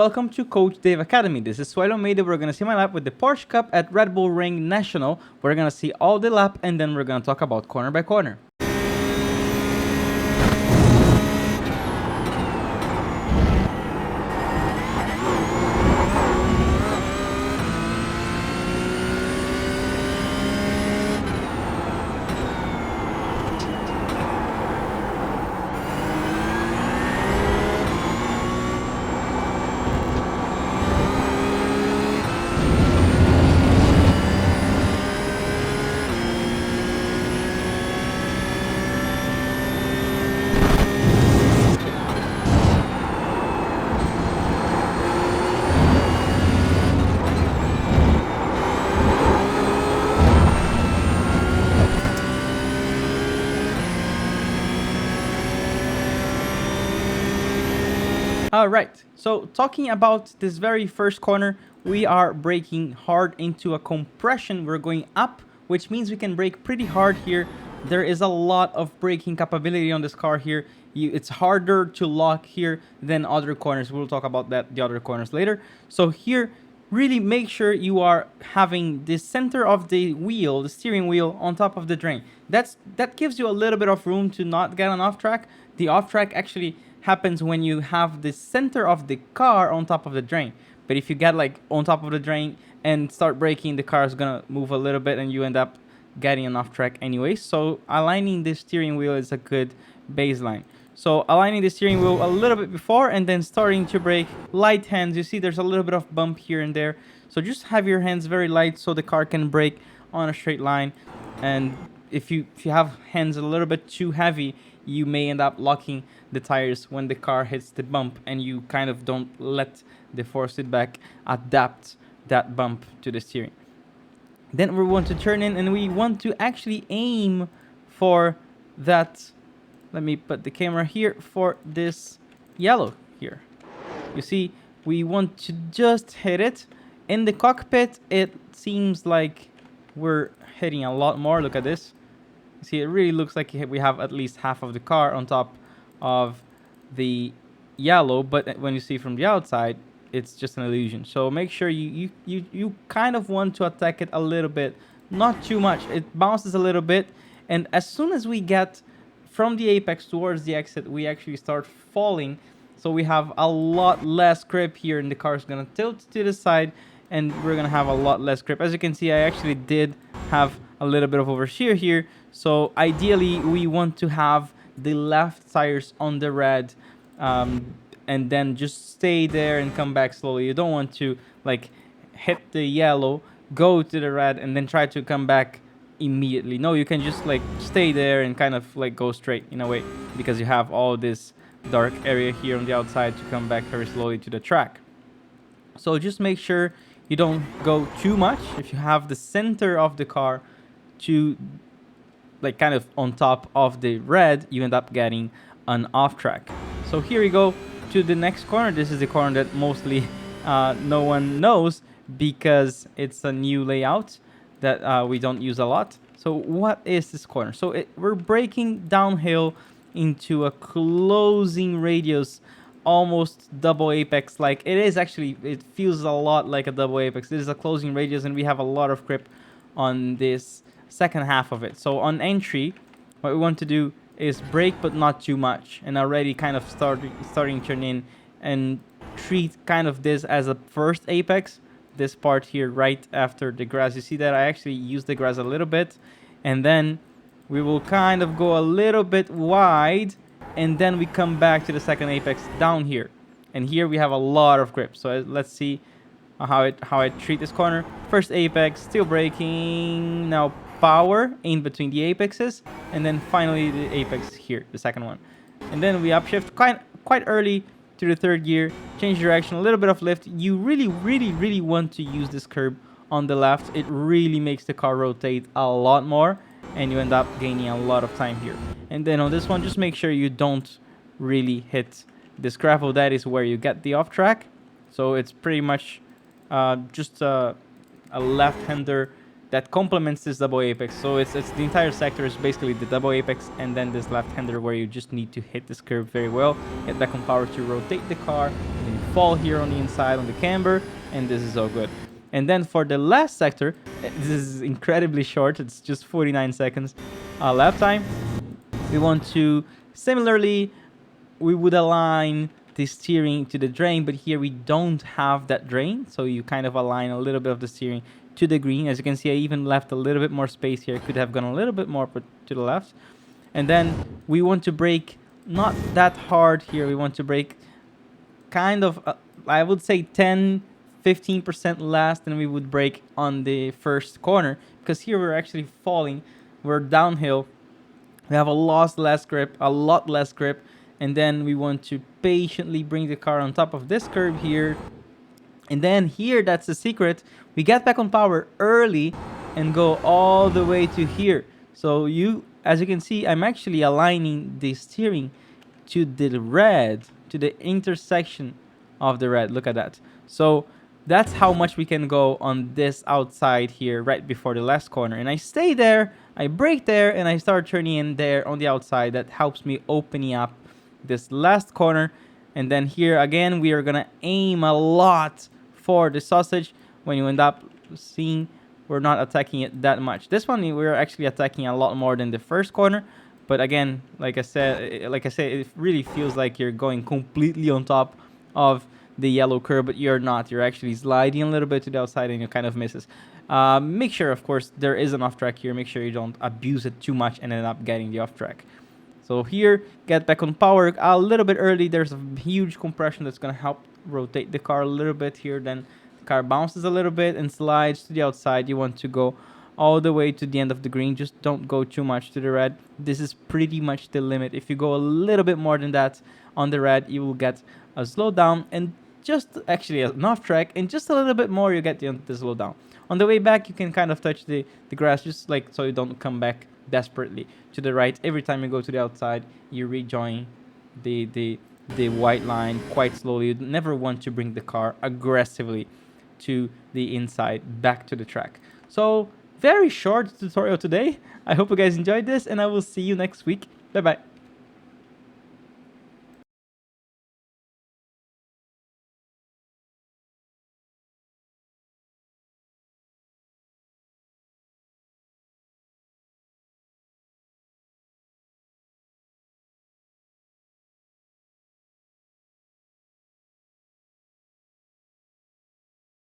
welcome to Coach Dave Academy. This is Suellio Almeida. We're going to see my lap with the Porsche Cup at Red Bull Ring National. We're going to see all the lap and then we're going to talk about corner by corner. Alright, so talking about this very first corner, we are braking hard into a compression. We're going up, which means we can brake pretty hard here. There is a lot of braking capability on this car here. It's harder to lock here than other corners. We'll talk about the other corners later. So here, really make sure you are having the center of the wheel, the steering wheel, on top of the drain. That gives you a little bit of room to not get on off track. The off track actually happens when you have the center of the car on top of the drain. But if you get like on top of the drain and start braking, the car is gonna move a little bit and you end up getting an off track anyway. So aligning the steering wheel is a good baseline. So aligning the steering wheel a little bit before and then starting to brake, light hands. You see there's a little bit of bump here and there. So just have your hands very light so the car can brake on a straight line. And if you have hands a little bit too heavy, you may end up locking the tires when the car hits the bump and you kind of don't let the force feedback adapt that bump to the steering. Then we want to turn in and we want to actually aim for that. Let me put the camera here for this yellow here. You see, we want to just hit it. In the cockpit, it seems like we're hitting a lot more. Look at this. See, it really looks like we have at least half of the car on top of the yellow, but when you see from the outside, it's just an illusion. So make sure you kind of want to attack it a little bit, not too much. It bounces a little bit, and as soon as we get from the apex towards the exit, we actually start falling. So we have a lot less grip here, and the car is gonna tilt to the side, and we're gonna have a lot less grip. As you can see, I actually did have a little bit of oversteer here. So ideally, we want to have the left tires on the red, and then just stay there and come back slowly. You don't want to like hit the yellow, go to the red, and then try to come back immediately. No, you can just like stay there and kind of like go straight in a way, because you have all this dark area here on the outside to come back very slowly to the track. So just make sure you don't go too much. If you have the center of the car to like kind of on top of the red, you end up getting an off track. So here we go to the next corner. This is the corner that mostly no one knows because it's a new layout that we don't use a lot. So what is this corner? So we're braking downhill into a closing radius, almost double apex. Like it is actually, it feels a lot like a double apex. This is a closing radius and we have a lot of grip on this second half of it. So on entry, what we want to do is brake but not too much, and already kind of starting to turn in and treat kind of this as a first apex. This part here right after the grass, you see that I actually use the grass a little bit, and then we will kind of go a little bit wide, and then we come back to the second apex down here, and here we have a lot of grip. So let's see how I treat this corner. First apex, still braking, now power in between the apexes, and then finally the apex here, the second one. And then we upshift quite early to the third gear, change direction, a little bit of lift. You really want to use this curb on the left. It really makes the car rotate a lot more, and you end up gaining a lot of time here. And then on this one, just make sure you don't really hit this gravel. That is where you get the off track. So it's pretty much just a left-hander that complements this double apex. So it's the entire sector is basically the double apex, and then this left-hander where you just need to hit this curve very well, get back on power to rotate the car, and then fall here on the inside on the camber, and this is all good. And then for the last sector, this is incredibly short. It's just 49 seconds lap time. We want to, similarly, we would align the steering to the drain, but here we don't have that drain, so you kind of align a little bit of the steering to the green. As you can see, I even left a little bit more space here. Could have gone a little bit more to the left. And then we want to brake not that hard here. We want to brake kind of, I would say 10-15% less than we would brake on the first corner, because here we're actually falling. We're downhill. We have a lot less grip, and then we want to patiently bring the car on top of this curve here. And then here, that's the secret. We get back on power early and go all the way to here. So as you can see, I'm actually aligning the steering to the red, to the intersection of the red. Look at that. So that's how much we can go on this outside here right before the last corner. And I stay there, I brake there, and I start turning in there on the outside. That helps me opening up this last corner. And then here again, we are gonna aim a lot for the sausage. When you end up seeing, we're not attacking it that much. This one, we're actually attacking a lot more than the first corner. But again, like I said, it really feels like you're going completely on top of the yellow curve, but you're not. You're actually sliding a little bit to the outside, and you kind of misses. Make sure, of course, there is an off track here. Make sure you don't abuse it too much and end up getting the off track. So here, get back on power a little bit early. There's a huge compression that's going to help rotate the car a little bit here. Then the car bounces a little bit and slides to the outside. You want to go all the way to the end of the green. Just don't go too much to the red. This is pretty much the limit. If you go a little bit more than that on the red, you will get a slowdown, and just actually an off track, and just a little bit more, you get the slowdown. On the way back, you can kind of touch the grass, just like so you don't come back desperately to the right. Every time you go to the outside, you rejoin the white line quite slowly. You never want to bring the car aggressively to the inside, back to the track. So very short tutorial today. I hope you guys enjoyed this, and I will see you next week. Bye bye.